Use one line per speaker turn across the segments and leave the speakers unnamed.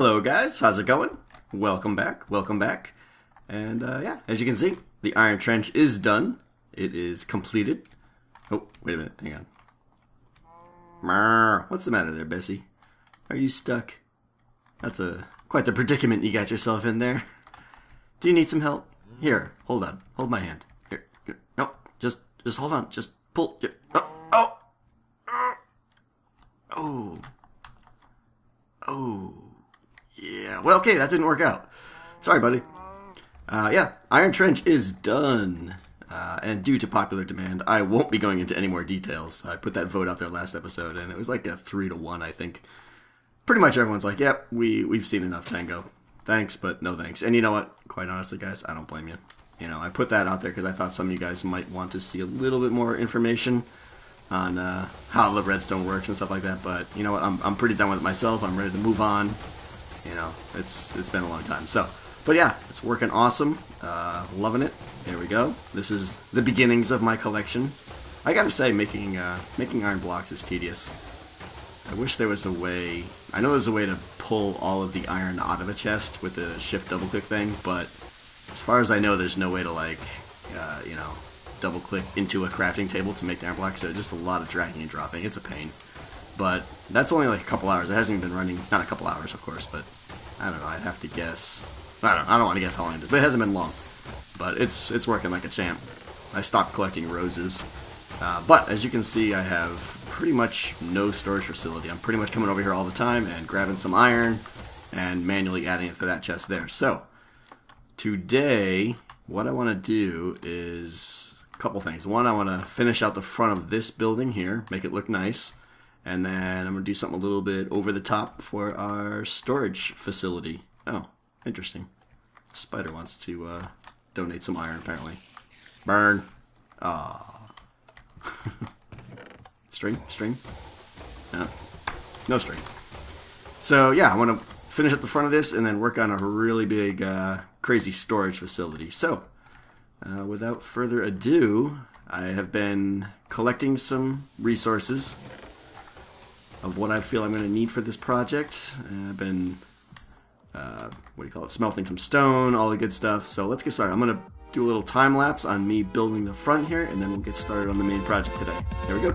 Hello guys, how's it going? Welcome back, And yeah, as you can see, the iron trench is done. It is completed. Oh, wait a minute, hang on. Mrrr, what's the matter there, Bessie? Are you stuck? That's quite the predicament you got yourself in there. Do you need some help? Here, hold on. Hold my hand. Here. No, just hold on. Just pull. Oh. Yeah. Well, okay, that didn't work out. Sorry, buddy. Yeah, Iron Trench is done. And due to popular demand, I won't be going into any more details. I put that vote out there last episode, and it was like a 3-1, I think. Pretty much everyone's like, yep, we've seen enough Tango. Thanks, but no thanks. And you know what? Quite honestly, guys, I don't blame you. You know, I put that out there because I thought some of you guys might want to see a little bit more information on how the redstone works and stuff like that. But you know what? I'm pretty done with it myself. I'm ready to move on. You know, it's been a long time. So, but yeah, it's working awesome. Loving it. There we go. This is the beginnings of my collection. I gotta say, making iron blocks is tedious. I wish there was a way. I know there's a way to pull all of the iron out of a chest with the shift double click thing, but as far as I know, there's no way to like, you know, double click into a crafting table to make the iron blocks. So just a lot of dragging and dropping. It's a pain. But that's only like a couple hours. It hasn't even been running. Not a couple hours, of course, but I don't know. I'd have to guess. I don't want to guess how long it is, but it hasn't been long. But it's working like a champ. I stopped collecting roses. But as you can see, I have pretty much no storage facility. I'm pretty much coming over here all the time and grabbing some iron and manually adding it to that chest there. So today, what I want to do is a couple things. One, I want to finish out the front of this building here, make it look nice. And then I'm going to do something a little bit over the top for our storage facility. Oh, interesting. Spider wants to donate some iron, apparently. Burn. Ah. String? No string. So yeah, I want to finish up the front of this and then work on a really big, crazy storage facility. So, without further ado, I have been collecting some resources of what I feel I'm going to need for this project. I've been, smelting some stone, all the good stuff. So let's get started. I'm going to do a little time lapse on me building the front here, and then we'll get started on the main project today. There we go.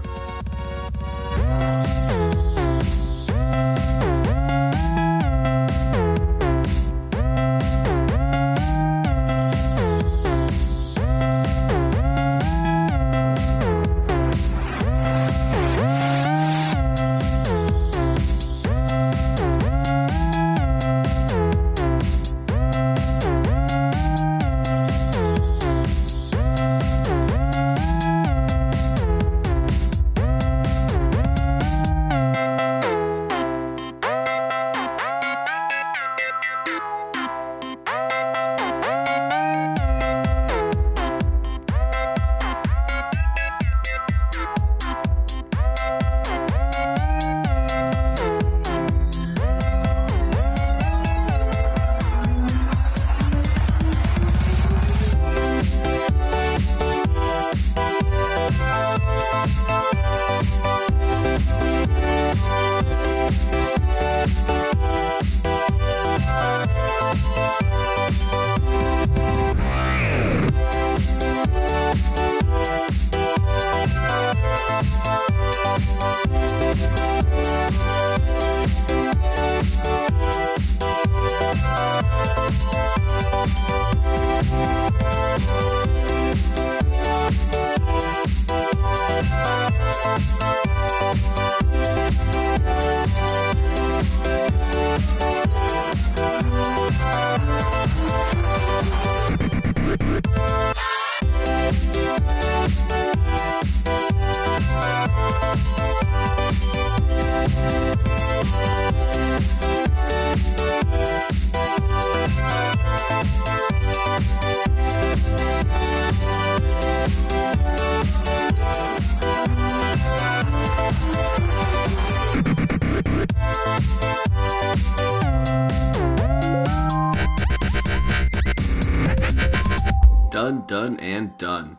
Done and done.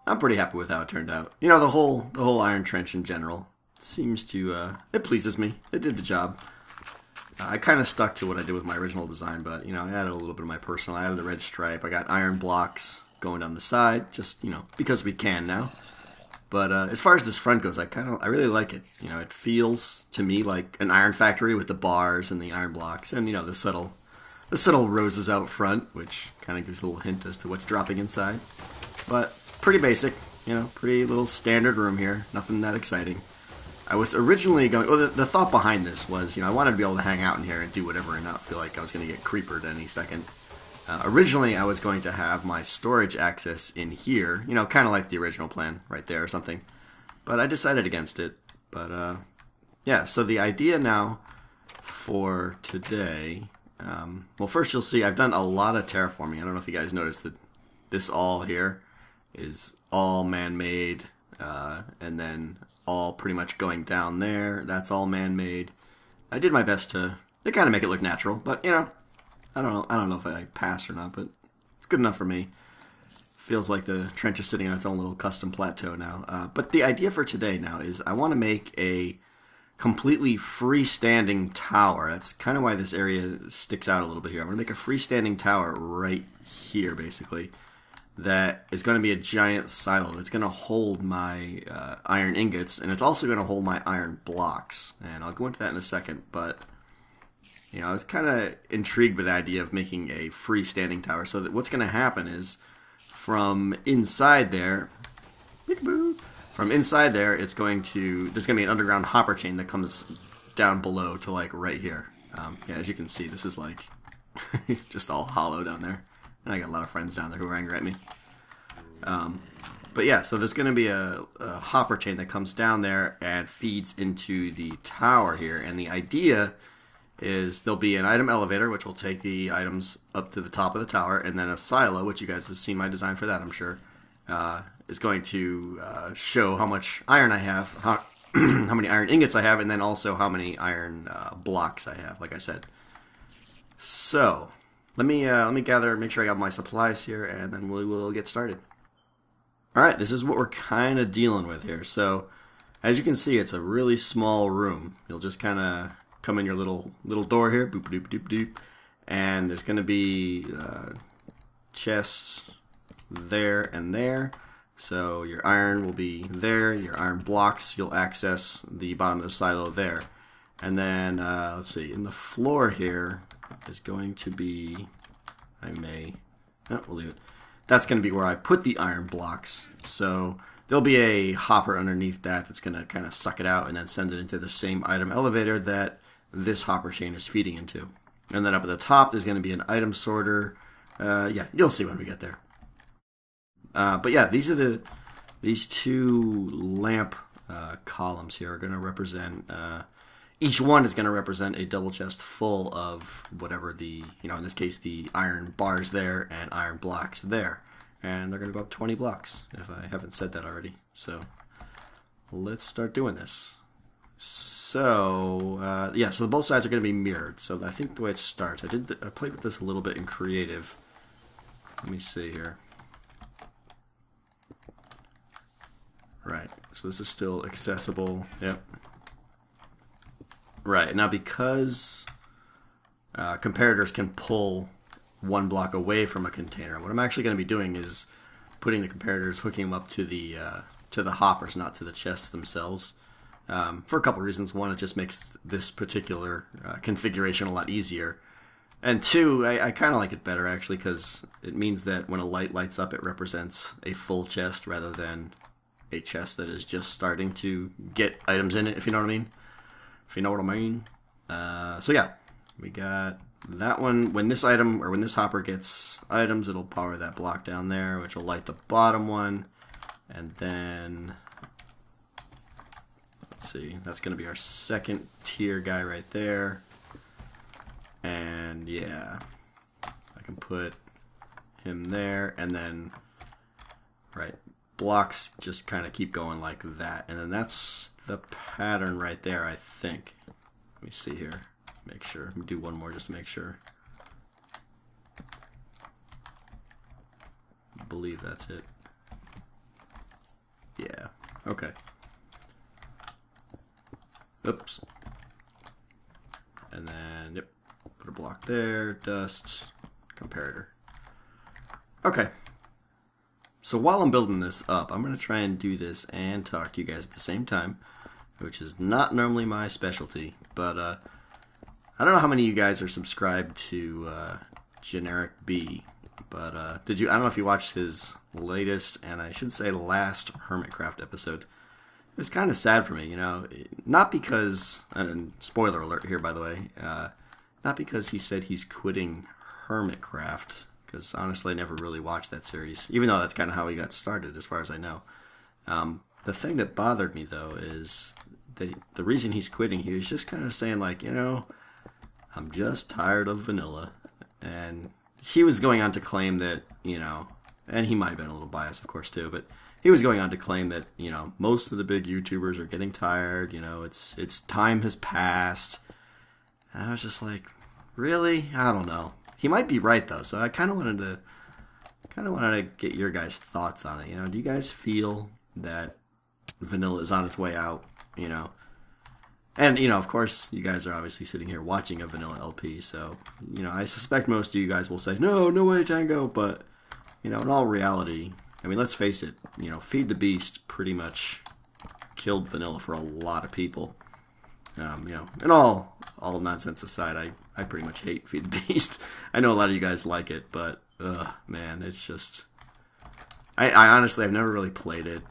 I'm pretty happy with how it turned out. You know, the whole iron trench in general seems to it pleases me. It did the job. I kind of stuck to what I did with my original design, but, you know, I added a little bit of my personal. I added the red stripe. I got iron blocks going down the side, just, you know, because we can now. But as far as this front goes, I really like it. You know, it feels to me like an iron factory with the bars and the iron blocks, and, you know, the subtle roses out front, which kind of gives a little hint as to what's dropping inside. But pretty basic, you know, pretty little standard room here. Nothing that exciting. I was originally going... Well, the thought behind this was, you know, I wanted to be able to hang out in here and do whatever and not feel like I was going to get creepered any second. Originally, I was going to have my storage access in here, you know, kind of like the original plan right there or something. But I decided against it. But, yeah, so the idea now for today... well, first you'll see I've done a lot of terraforming. I don't know if you guys noticed that this all here is all man-made, and then all pretty much going down there. That's all man-made. I did my best to kind of make it look natural, but, you know, I don't know if I passed or not, but it's good enough for me. Feels like the trench is sitting on its own little custom plateau now. But the idea for today now is I want to make a completely freestanding tower. That's kind of why this area sticks out a little bit here. I'm going to make a freestanding tower right here, basically, that is going to be a giant silo that's going to hold my iron ingots, and it's also going to hold my iron blocks. And I'll go into that in a second, but, you know, I was kind of intrigued with the idea of making a freestanding tower. So that what's going to happen is from inside there, it's going to, there's going to be an underground hopper chain that comes down below to, like, right here. Yeah, as you can see, this is, like, just all hollow down there. And I got a lot of friends down there who are angry at me. But yeah, so there's going to be a hopper chain that comes down there and feeds into the tower here. And the idea is there'll be an item elevator, which will take the items up to the top of the tower, and then a silo, which you guys have seen my design for that, I'm sure, is going to show how much iron I have, how many iron ingots I have, and then also how many iron blocks I have, like I said. So let me gather, make sure I got my supplies here, and then we will get started. All right, this is what we're kind of dealing with here. So as you can see, it's a really small room. You'll just kind of come in your little door here, boop doop doop doop, and there's going to be chests there and there. So your iron will be there, your iron blocks, you'll access the bottom of the silo there. And then, let's see, in the floor here is going to be, we'll leave it. That's going to be where I put the iron blocks. So there'll be a hopper underneath that that's going to kind of suck it out and then send it into the same item elevator that this hopper chain is feeding into. And then up at the top, there's going to be an item sorter. Yeah, you'll see when we get there. But yeah, these two lamp columns here are going to represent, each one is going to represent a double chest full of whatever the, you know, in this case, the iron bars there and iron blocks there. And they're going to go up 20 blocks, if I haven't said that already. So let's start doing this. So, yeah, so both sides are going to be mirrored. So I think the way it starts, I played with this a little bit in creative. Let me see here. Right, so this is still accessible. Yep. Right, now because comparators can pull one block away from a container, what I'm actually going to be doing is putting the comparators, hooking them up to the hoppers, not to the chests themselves, for a couple reasons. One, it just makes this particular configuration a lot easier. And two, I kind of like it better, actually, because it means that when a light lights up, it represents a full chest rather than a chest that is just starting to get items in it, if you know what I mean. If you know what I mean. So yeah, we got that one. When this item, or when this hopper gets items, it'll power that block down there, which will light the bottom one. And then, let's see, that's going to be our second tier guy right there. And yeah, I can put him there, and then, right, blocks just kind of keep going like that. And then that's the pattern right there, I think. Let me see here. Make sure. Let me do one more just to make sure. I believe that's it. Yeah. Okay. Oops. And then, yep, put a block there, dust, comparator. Okay. So while I'm building this up, I'm going to try and do this and talk to you guys at the same time, which is not normally my specialty, but I don't know how many of you guys are subscribed to Generic B, but I don't know if you watched his latest, and I should say last Hermitcraft episode. It was kind of sad for me, you know, not because, and spoiler alert here by the way, not because he said he's quitting Hermitcraft, because honestly I never really watched that series, even though that's kind of how he got started as far as I know. The thing that bothered me though is that the reason he's quitting, he was just kind of saying like, you know, I'm just tired of vanilla. And he was going on to claim that, you know, and he might have been a little biased of course too, but he was going on to claim that, you know, most of the big YouTubers are getting tired, you know, it's time has passed. And I was just like, really? I don't know. He might be right though, so I kind of wanted to get your guys' thoughts on it. You know, do you guys feel that vanilla is on its way out? You know, and you know, of course, you guys are obviously sitting here watching a vanilla LP, so you know, I suspect most of you guys will say, no way, Tango. But you know, in all reality, I mean, let's face it. You know, Feed the Beast pretty much killed vanilla for a lot of people. You know, and all nonsense aside, I pretty much hate Feed the Beast. I know a lot of you guys like it, but man, it's just I honestly I've never really played it,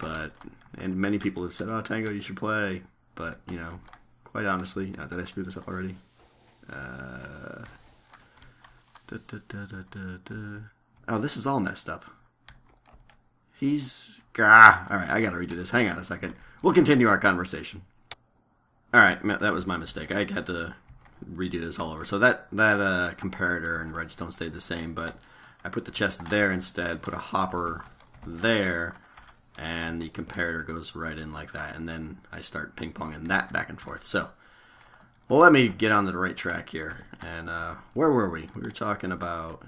and many people have said, oh Tango, you should play, but you know, quite honestly, did I screw this up already? Oh, this is all messed up. Alright, I gotta redo this. Hang on a second. We'll continue our conversation. Alright, that was my mistake. I had to redo this all over. So that comparator and redstone stayed the same, but I put the chest there instead, put a hopper there, and the comparator goes right in like that, and then I start ping-ponging that back and forth. So, well, let me get on the right track here. And where were we? We were talking about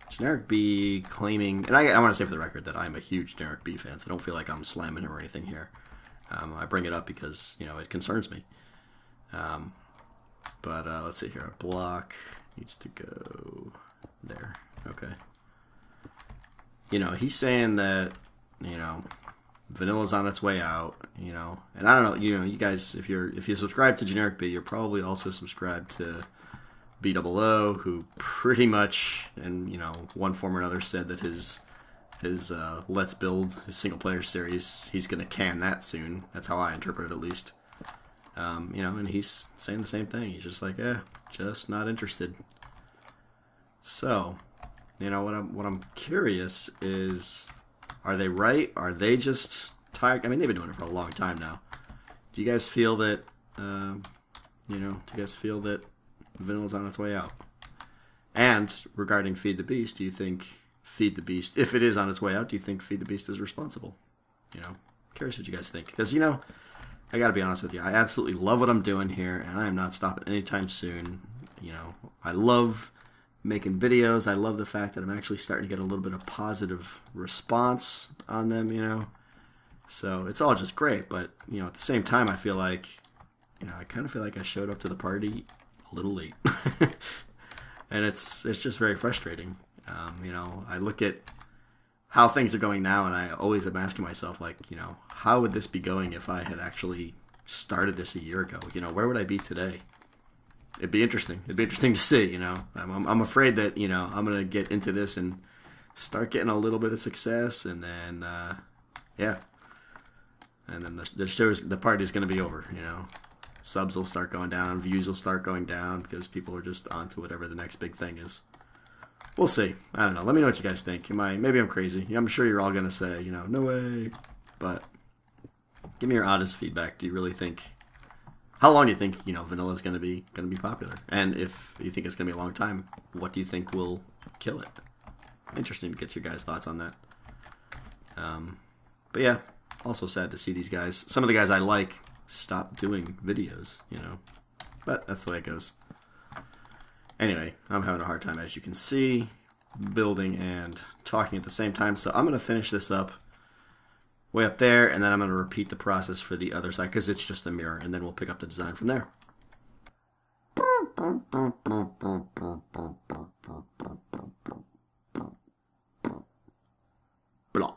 Generic B claiming, and I want to say for the record that I'm a huge Generic B fan, so don't feel like I'm slamming him or anything here. I bring it up because, you know, it concerns me. But let's see here. A block needs to go there. Okay. You know, he's saying that, you know, vanilla's on its way out, you know. And I don't know, you know, you guys, if you subscribe to Generic B, you're probably also subscribed to BOO, who pretty much, in, you know, one form or another said that his Let's Build, his single player series, he's going to can that soon. That's how I interpret it, at least. You know, and he's saying the same thing. He's just like, just not interested. So, you know, what I'm curious is, are they right? Are they just tired? I mean, they've been doing it for a long time now. Do you guys feel that, you know, do you guys feel that vanilla's on its way out? And regarding Feed the Beast, do you think Feed the Beast, if it is on its way out, do you think Feed the Beast is responsible? You know, curious what you guys think. Because, you know, I gotta be honest with you, I absolutely love what I'm doing here, and I am not stopping anytime soon. You know, I love making videos. I love the fact that I'm actually starting to get a little bit of positive response on them, you know. So it's all just great, but, you know, at the same time, I feel like, you know, I kind of feel like I showed up to the party a little late. And it's just very frustrating. You know, I look at how things are going now, and I always am asking myself, like, you know, how would this be going if I had actually started this a year ago? You know, where would I be today? It'd be interesting. It'd be interesting to see, you know. I'm afraid that, you know, I'm going to get into this and start getting a little bit of success, and then, yeah. And then the party's going to be over, you know. Subs will start going down, views will start going down, because people are just on to whatever the next big thing is. We'll see. I don't know. Let me know what you guys think. Maybe I'm crazy. I'm sure you're all going to say, you know, no way. But give me your honest feedback. Do you really think, how long do you think, you know, vanilla is going to be popular? And if you think it's going to be a long time, what do you think will kill it? Interesting to get your guys' thoughts on that. But yeah, also sad to see these guys, some of the guys I like, stop doing videos, you know. But that's the way it goes. Anyway, I'm having a hard time, as you can see, building and talking at the same time. So I'm going to finish this up way up there, and then I'm going to repeat the process for the other side, because it's just a mirror, and then we'll pick up the design from there. Blah.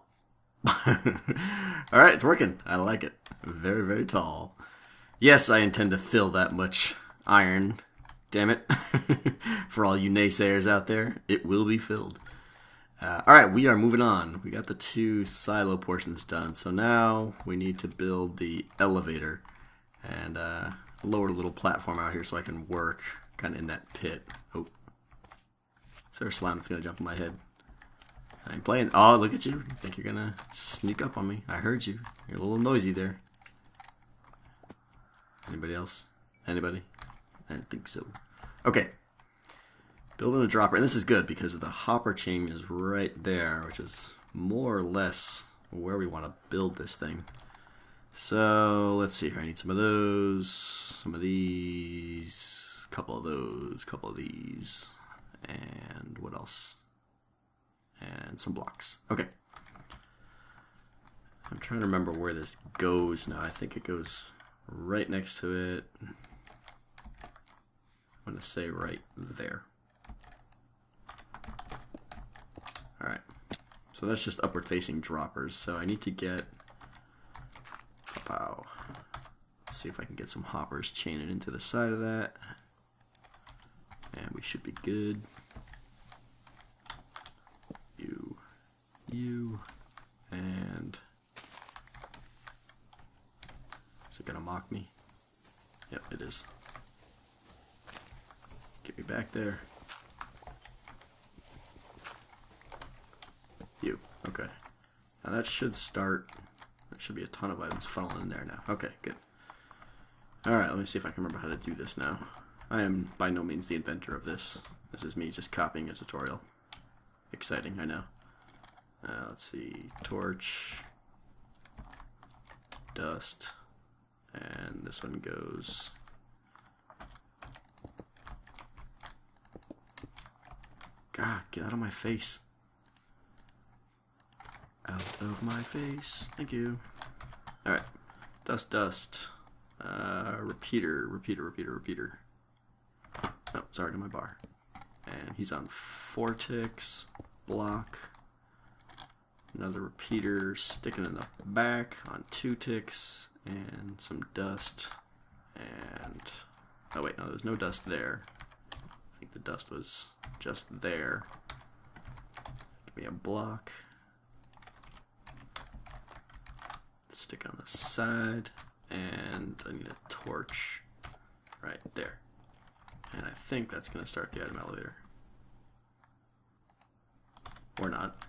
Alright, it's working. I like it. Very, very tall. Yes, I intend to fill that much iron. Damn it. For all you naysayers out there, it will be filled. Alright, we are moving on. We got the 2 silo portions done. So now we need to build the elevator. And lower the little platform out here so I can work kind of in that pit. Oh. Is there a slime that's going to jump in my head? I'm playing. Oh, look at you. You think you're going to sneak up on me. I heard you. You're a little noisy there. Anybody else? Anybody? I don't think so. Okay. Building a dropper. And this is good because the hopper chain is right there, which is more or less where we want to build this thing. So, let's see here. I need some of those, some of these, a couple of those, a couple of these, and what else? And some blocks. Okay. I'm trying to remember where this goes now. I think it goes right next to it. I'm going to say right there. Alright. So that's just upward facing droppers. So I need to get... Wow. Let's see if I can get some hoppers chaining into the side of that. And we should be good. You, and is it gonna mock me? Yep, it is. Get me back there. You, okay. Now that should start. There should be a ton of items funneling in there now. Okay, good. Alright, let me see if I can remember how to do this now. I am by no means the inventor of this. This is me just copying a tutorial. Exciting, I know. Let's see, torch, dust, and this one goes. God, get out of my face. Out of my face. Thank you. Alright, dust, dust. Repeater. Oh, it's already in my bar. And he's on 4 ticks. Block. Another repeater sticking in the back on 2 ticks. And some dust. And... oh wait, no, there's no dust there. I think the dust was just there. Give me a block. Stick on the side. And I need a torch right there. And I think that's going to start the item elevator. Or not.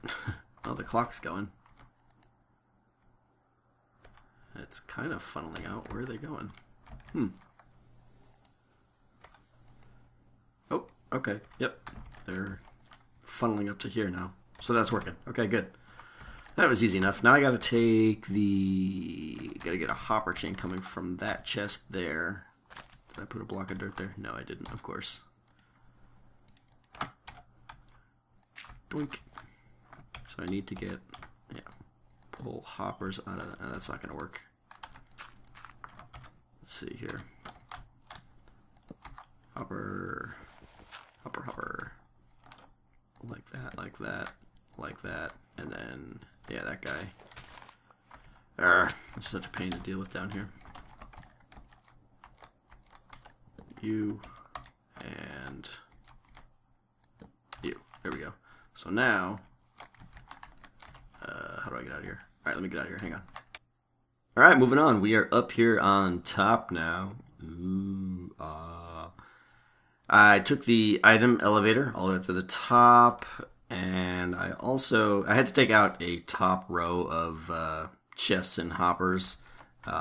Oh, the clock's going. It's kind of funneling out. Where are they going? Oh, okay. Yep. They're funneling up to here now. So that's working. Okay, good. That was easy enough. Now I gotta take the... gotta get a hopper chain coming from that chest there. Did I put a block of dirt there? No, I didn't, of course. Doink. So I need to get... yeah. Pull hoppers out of that. No, that's not gonna work. Let's see here. Hopper. Hopper. Like that, like that, like that. And then... yeah, that guy. It's such a pain to deal with down here. You and you. There we go. So now, how do I get out of here? Alright, let me get out of here. Hang on. Alright, moving on. We are up here on top now. Ooh, I took the item elevator all the way up to the top. And I had to take out a top row of chests and hoppers,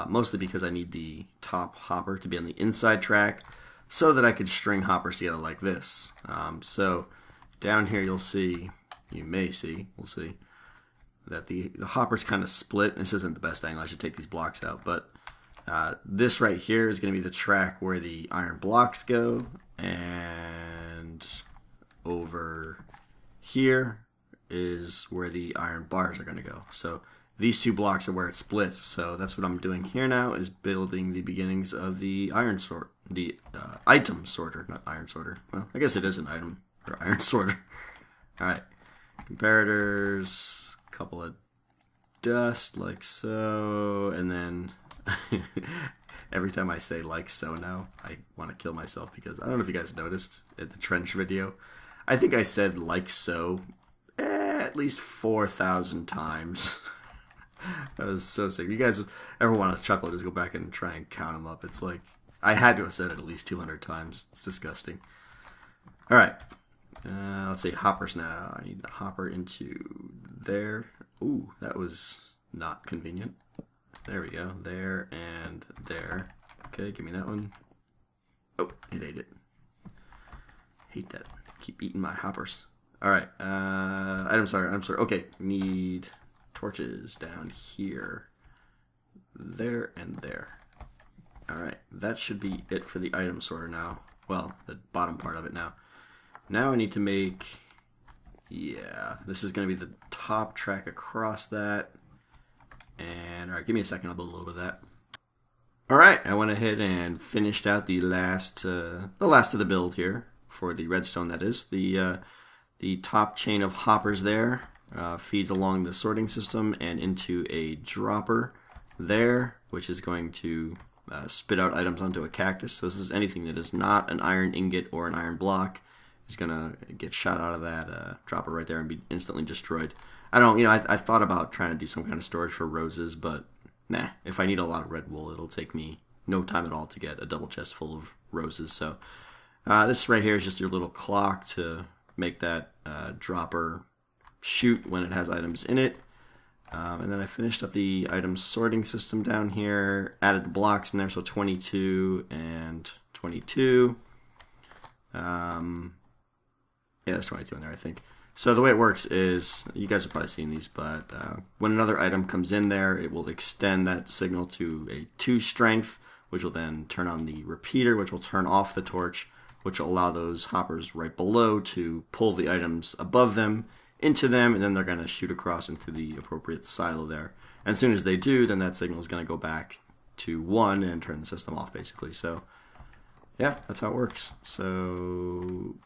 mostly because I need the top hopper to be on the inside track so that I could string hoppers together like this. So down here we'll see, that the hopper's kind of split. This isn't the best angle, I should take these blocks out, but this right here is going to be the track where the iron blocks go, and over here is where the iron bars are going to go. So these 2 blocks are where it splits. So that's what I'm doing here now, is building the beginnings of the iron the item sorter, not iron sorter. Well, I guess it is an item, or iron sorter. Alright, comparators, couple of dust, like so, and then every time I say like so now, I want to kill myself because I don't know if you guys noticed in the trench video, I think I said like so at least 4,000 times. That was so sick. If you guys ever want to chuckle, just go back and try and count them up. It's like, I had to have said it at least 200 times. It's disgusting. Alright. Let's see, hoppers now. I need a hopper into there. Ooh, that was not convenient. There we go. There and there. Okay, give me that one. Oh, it ate it. Hate that. Keep eating my hoppers. Alright, I'm sorry. Okay, need torches down here. There and there. Alright, that should be it for the item sorter now. Well, the bottom part of it now. Now I need to make, yeah, this is going to be the top track across that. And, alright, give me a second, I'll build a little bit of that. Alright, I went ahead and finished out the last of the build here, for the redstone that is. The top chain of hoppers there feeds along the sorting system and into a dropper there, which is going to spit out items onto a cactus. So this is anything that is not an iron ingot or an iron block is gonna get shot out of that dropper right there and be instantly destroyed. I thought about trying to do some kind of storage for roses, but nah, if I need a lot of red wool, it'll take me no time at all to get a double chest full of roses. So this right here is just your little clock to make that dropper shoot when it has items in it. And then I finished up the item sorting system down here, added the blocks in there, so 22 and 22. Yeah, there's 22 in there, I think. So the way it works is, you guys have probably seen these, but when another item comes in there, it will extend that signal to a 2 strength, which will then turn on the repeater, which will turn off the torch, which will allow those hoppers right below to pull the items above them into them, and then they're going to shoot across into the appropriate silo there. And as soon as they do, then that signal is going to go back to 1 and turn the system off, basically. So, yeah, that's how it works. So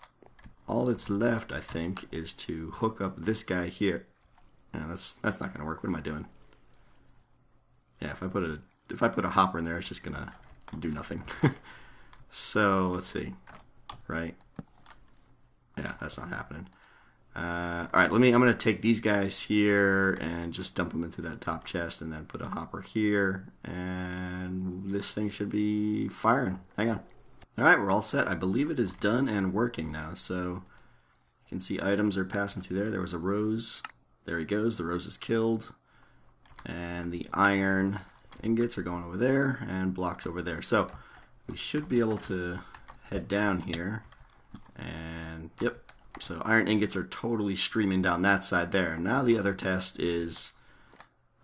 all that's left, I think, is to hook up this guy here. Yeah, that's not going to work. What am I doing? Yeah, if I put a hopper in there, it's just going to do nothing. So let's see. Right? Yeah, that's not happening. Alright, I'm going to take these guys here and just dump them into that top chest and then put a hopper here, and this thing should be firing. Hang on. Alright, we're all set. I believe it is done and working now, so you can see items are passing through there. There was a rose. There he goes. The rose is killed. And the iron ingots are going over there and blocks over there. So we should be able to head down here. And, yep. So iron ingots are totally streaming down that side there. Now the other test is,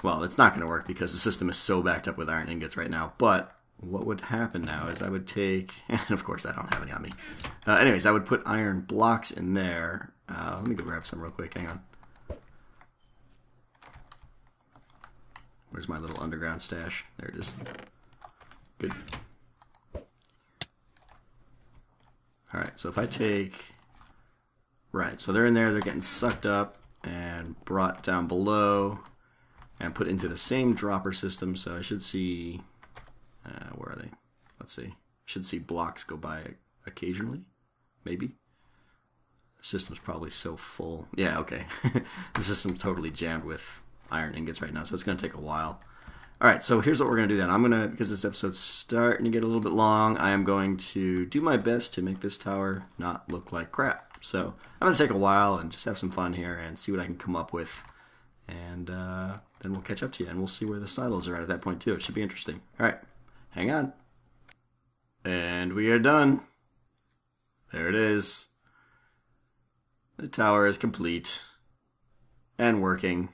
well, it's not going to work because the system is so backed up with iron ingots right now. But what would happen now is I would take, and of course I don't have any on me. Anyways, I would put iron blocks in there. Let me go grab some real quick. Hang on. Where's my little underground stash? There it is. Good. Alright, so if I take, right, so they're in there, they're getting sucked up and brought down below and put into the same dropper system. So I should see, where are they? Let's see. I should see blocks go by occasionally, maybe. The system's probably so full. Yeah, okay. The system's totally jammed with iron ingots right now, so it's going to take a while. Alright, so here's what we're going to do then. I'm going to, because this episode's starting to get a little bit long, I am going to do my best to make this tower not look like crap. So I'm going to take a while and just have some fun here and see what I can come up with. And then we'll catch up to you, and we'll see where the silos are at that point too. It should be interesting. Alright, hang on. And we are done. There it is. The tower is complete and working.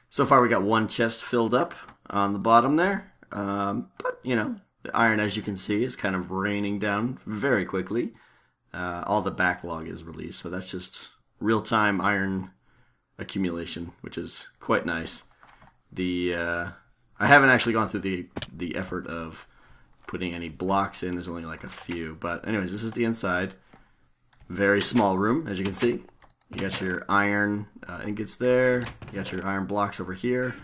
So far we got one chest filled up on the bottom there. But, you know, the iron, as you can see, is kind of raining down very quickly. All the backlog is released, so that's just real-time iron accumulation, which is quite nice. I haven't actually gone through the effort of putting any blocks in. There's only like a few. But anyways, this is the inside. Very small room, as you can see. You got your iron ingots there. You got your iron blocks over here.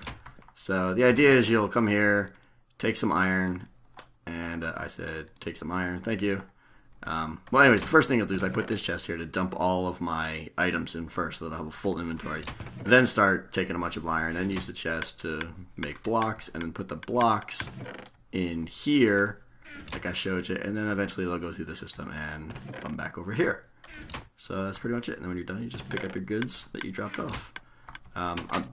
So the idea is you'll come here, take some iron, and I said take some iron. Thank you. Well, anyways, the first thing I'll do is I put this chest here to dump all of my items in first so that I'll have a full inventory. Then start taking a bunch of iron, then use the chest to make blocks, and then put the blocks in here, like I showed you, and then eventually they'll go through the system and come back over here. So that's pretty much it. And then when you're done, you just pick up your goods that you dropped off. I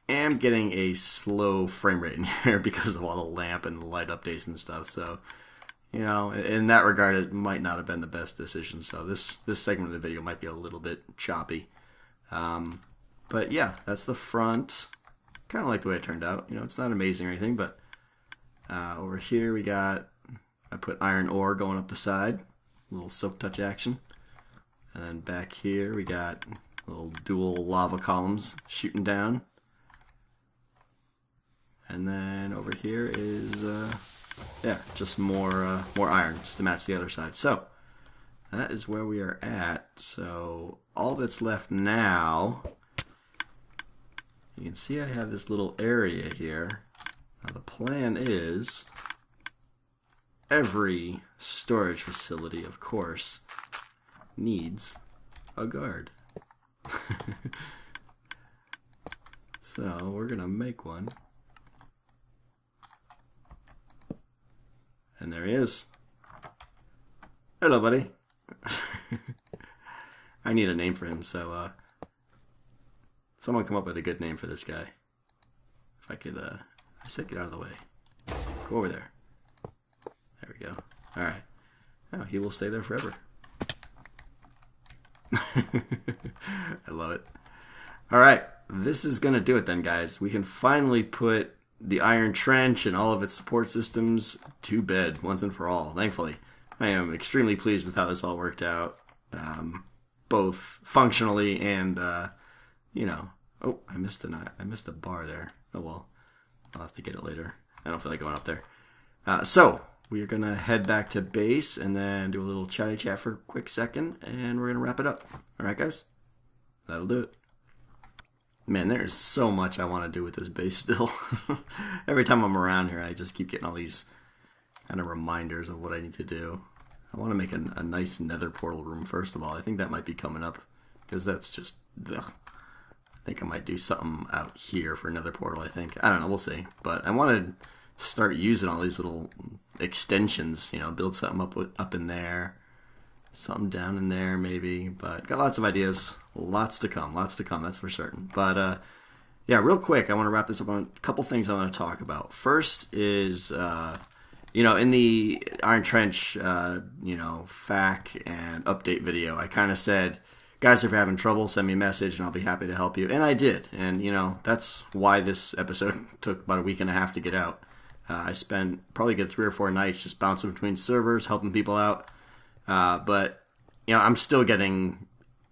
am getting a slow frame rate in here because of all the lamp and the light updates and stuff, so... You know, in that regard, it might not have been the best decision. So this segment of the video might be a little bit choppy. But yeah, that's the front. Kind of like the way it turned out. You know, it's not amazing or anything, but over here we got, I put iron ore going up the side. A little silk touch action. And then back here we got little dual lava columns shooting down. And then over here is... yeah, just more iron, just to match the other side. So, that is where we are at. So, all that's left now, you can see I have this little area here. Now, the plan is, every storage facility, of course, needs a guard. So, we're going to make one. And there he is. Hello, buddy. I need a name for him, so someone come up with a good name for this guy. If I could, I said get out of the way. Go over there. There we go. Alright. Oh, he will stay there forever. I love it. Alright, this is gonna do it then, guys. We can finally put the Iron Trench and all of its support systems to bed once and for all, thankfully. I am extremely pleased with how this all worked out, both functionally and, you know... Oh, I missed a bar there. Oh well, I'll have to get it later. I don't feel like going up there. So, we're going to head back to base and then do a little chatty chat for a quick second, and we're going to wrap it up. Alright, guys? That'll do it. Man, there is so much I want to do with this base still. Every time I'm around here, I just keep getting all these kind of reminders of what I need to do. I want to make a nice nether portal room, first of all. I think that might be coming up, because that's just... Ugh. I think I might do something out here for nether portal, I think. I don't know, we'll see. But I want to start using all these little extensions, you know, build something up in there. Something down in there, maybe. But got lots of ideas. Lots to come, that's for certain. But, yeah, real quick, I want to wrap this up on a couple things I want to talk about. First is, you know, in the Iron Trench, you know, FAQ and update video, I kind of said, guys, if you're having trouble, send me a message and I'll be happy to help you. And I did. And, you know, that's why this episode took about a week and a half to get out. I spent probably a good 3 or 4 nights just bouncing between servers, helping people out. But, you know, I'm still getting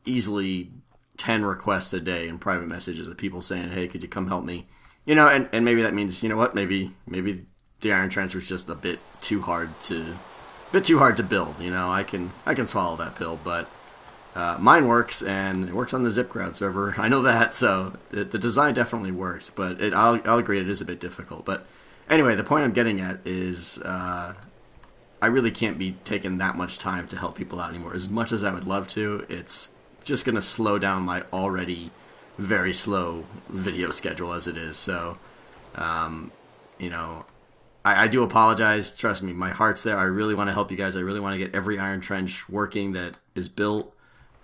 easily 10 requests a day in private messages of people saying, hey, could you come help me? You know, and maybe that means, you know what, maybe the Iron Trench was just a bit too hard to build. You know, I can swallow that pill, but mine works, and it works on the ZipCrowd server. I know that, so the design definitely works, but I'll agree it is a bit difficult. But anyway, the point I'm getting at is I really can't be taking that much time to help people out anymore. As much as I would love to, it's just going to slow down my already very slow video schedule as it is. So, you know, I do apologize. Trust me, my heart's there. I really want to help you guys. I really want to get every Iron Trench working that is built.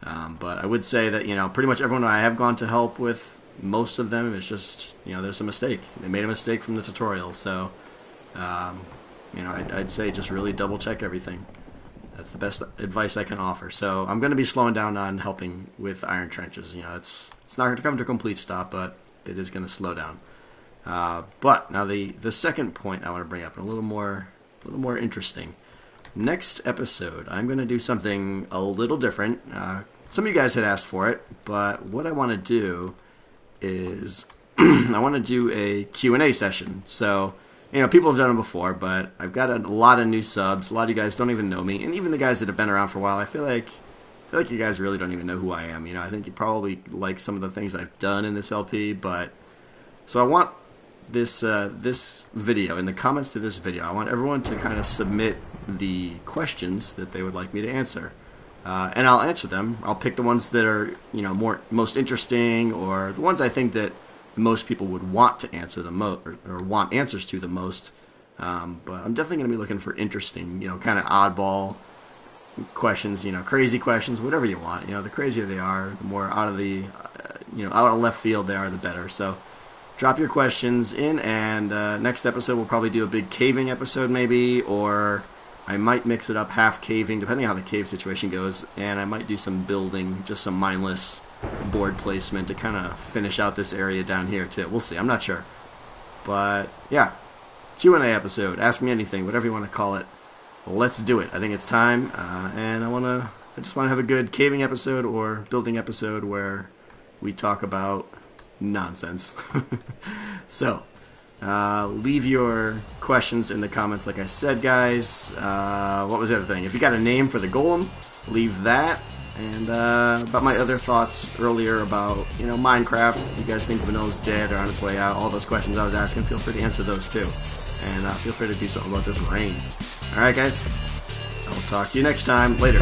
But I would say that, you know, pretty much everyone I have gone to help with, most of them, it's just, you know, there's a mistake. They made a mistake from the tutorial. So, you know, I'd say just really double check everything. That's the best advice I can offer. So I'm going to be slowing down on helping with Iron Trenches. You know, it's not going to come to a complete stop, but it is going to slow down. But now the second point I want to bring up, a little more interesting. Next episode, I'm going to do something a little different. Some of you guys had asked for it, but what I want to do is I want to do a Q&A session. So people have done them before, but I've got a lot of new subs. A lot of you guys don't even know me, and even the guys that have been around for a while, I feel like you guys really don't even know who I am. I think you probably like some of the things I've done in this LP, but so I want this video, in the comments to this video, I want everyone to kind of submit the questions that they would like me to answer, and I'll answer them. I'll pick the ones that are most interesting, or the ones I think that most people would want to answer the most, or want answers to the most. But I'm definitely going to be looking for interesting, kind of oddball questions, crazy questions, whatever you want. The crazier they are, the more out of the, out of left field they are, the better. So drop your questions in, and next episode we'll probably do a big caving episode maybe, or I might mix it up, half caving, depending on how the cave situation goes, and I might do some building, just some mindless board placement to kind of finish out this area down here too. We'll see. I'm not sure. But yeah, Q&A episode. Ask me anything, whatever you want to call it. Let's do it. I think it's time, and I just want to have a good caving episode or building episode where we talk about nonsense. So, leave your questions in the comments, like I said, guys. What was the other thing? If you got a name for the golem, leave that. And about my other thoughts earlier about, Minecraft, if you guys think Vanilla's dead or on its way out, all those questions I was asking, feel free to answer those too. And feel free to do something about this rain. Alright guys, I will talk to you next time. Later.